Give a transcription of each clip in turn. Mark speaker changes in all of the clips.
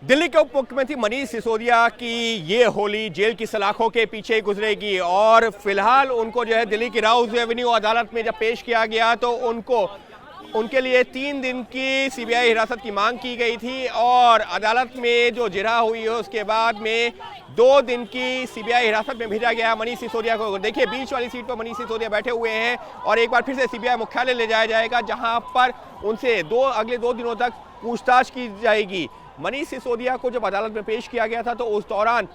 Speaker 1: दिल्ली के उप मुख्यमंत्री मनीष सिसोदिया की ये होली जेल की सलाखों के पीछे गुजरेगी और फिलहाल उनको जो है दिल्ली की राउज एवेन्यू अदालत में जब पेश किया गया तो उनके लिए 3 दिन की सीबीआई हिरासत की मांग की गई थी और अदालत में जो जिरह हुई है उसके बाद में 2 दिन की सीबीआई हिरासत में भेजा गया मनीष सिसोदिया को। देखिए बीच वाली सीट पर मनीष सिसोदिया बैठे हुए हैं और एक बार फिर से सीबीआई मुख्यालय ले जाया जाएगा जहां पर उनसे अगले 2 दिनों तक पूछताछ की जाएगी। मनीष सिसोदिया को जब अदालत में पेश किया गया था तो उस दौरान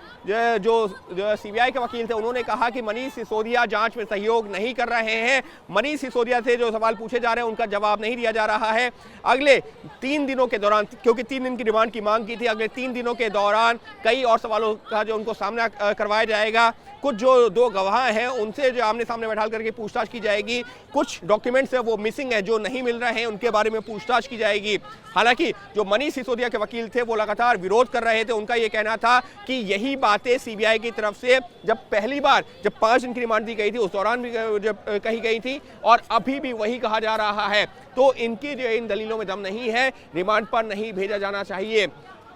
Speaker 1: जो सीबीआई के वकील थे उन्होंने कहा कि मनीष सिसोदिया जांच में सहयोग नहीं कर रहे हैं। मनीष सिसोदिया से जो सवाल पूछे जा रहे हैं उनका जवाब नहीं दिया जा रहा है। अगले 3 दिनों के दौरान, क्योंकि 3 दिन की रिमांड की मांग की थी, अगले 3 दिनों के दौरान कई और सवालों का जो उनको सामना करवाया जाएगा। कुछ जो 2 गवाह हैं उनसे जो आमने सामने बैठा करके पूछताछ की जाएगी। कुछ डॉक्यूमेंट्स है वो मिसिंग है, जो नहीं मिल रहे हैं, उनके बारे में पूछताछ की जाएगी। हालांकि जो मनीष सिसोदिया के वकील थे वो लगातार विरोध कर रहे थे। उनका ये कहना था कि यही बातें सीबीआई की तरफ से जब पहली बार 5 दिन की रिमांड दी गई थी उस दौरान भी जब कही गई थी और अभी भी वही कहा जा रहा है। तो इनकी जो इन दलीलों में दम नहीं है, रिमांड पर नहीं भेजा जाना चाहिए।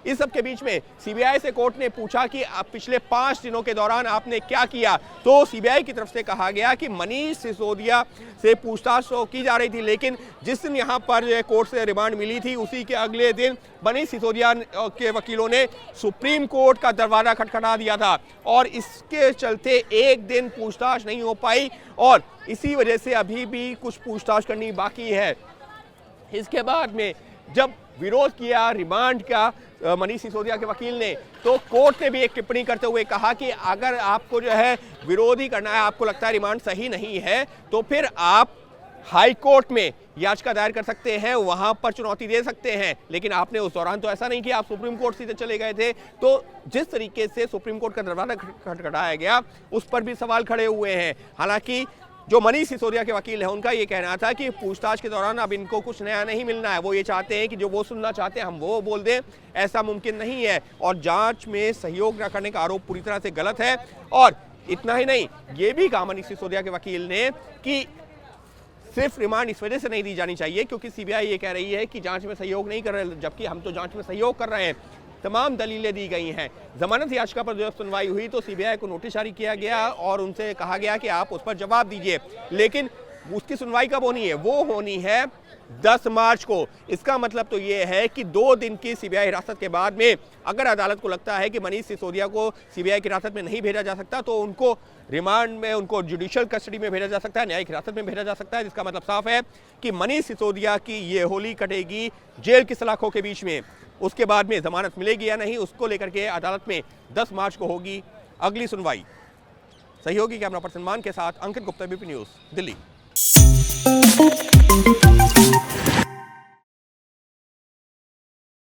Speaker 1: इस सब के बीच में सीबीआई से कोर्ट ने पूछा कि पिछले 5 दिनों के दौरान आपने क्या किया, तो सीबीआई की तरफ से कहा गया कि मनीष सिसोदिया से पूछताछ तो की जा रही थी, लेकिन जिस दिन यहां पर कोर्ट से रिमांड मिली थी उसी के अगले दिन मनीष सिसोदिया के वकीलों ने सुप्रीम कोर्ट का दरवाजा खटखटा दिया था और इसके चलते एक दिन पूछताछ नहीं हो पाई और इसी वजह से अभी भी कुछ पूछताछ करनी बाकी है। इसके बाद में जब विरोध किया रिमांड का मनीष सिसोदिया के वकील ने, तो कोर्ट ने भी एक टिप्पणी करते हुए कहा कि अगर आपको जो है विरोध ही करना है, आपको लगता है रिमांड सही नहीं है, तो फिर आप हाई कोर्ट में याचिका दायर कर सकते हैं, वहां पर चुनौती दे सकते हैं। लेकिन आपने उस दौरान तो ऐसा नहीं किया, आप सुप्रीम कोर्ट सीधे चले गए थे। तो जिस तरीके से सुप्रीम कोर्ट का दरवाजा खटखटाया गया उस पर भी सवाल खड़े हुए हैं। हालांकि जो मनीष सिसोदिया के वकील हैं उनका ये कहना था कि पूछताछ के दौरान अब इनको कुछ नया नहीं मिलना है। वो ये चाहते हैं कि जो वो सुनना चाहते हैं हम वो बोल दें, ऐसा मुमकिन नहीं है और जांच में सहयोग न करने का आरोप पूरी तरह से गलत है। और इतना ही नहीं, ये भी कहा मनीष सिसोदिया के वकील ने कि सिर्फ रिमांड इस वजह से नहीं दी जानी चाहिए क्योंकि सीबीआई ये कह रही है कि जांच में सहयोग नहीं कर रहे, जबकि हम तो जांच में सहयोग कर रहे हैं। तमाम दलीलें दी गई हैं। जमानत याचिका पर जब सुनवाई हुई तो सीबीआई को नोटिस जारी किया गया और उनसे कहा गया कि आप उस पर जवाब दीजिए, लेकिन उसकी सुनवाई कब होनी है? वो होनी है 10 मार्च को। इसका मतलब तो ये है कि 2 दिन की सीबीआई हिरासत के बाद में अगर अदालत को लगता है कि मनीष सिसोदिया को सीबीआई की हिरासत में नहीं भेजा जा सकता तो उनको रिमांड में, उनको जुडिशियल कस्टडी में भेजा जा सकता है, न्यायिक हिरासत में भेजा जा सकता है। जिसका मतलब साफ है कि मनीष सिसोदिया की ये होली कटेगी जेल की सलाखों के बीच में। उसके बाद में जमानत मिलेगी या नहीं, उसको लेकर के अदालत में 10 मार्च को होगी अगली सुनवाई। सहयोगी कैमरा पर्सन मान के साथ अंकित गुप्ता, बीपी न्यूज़, दिल्ली।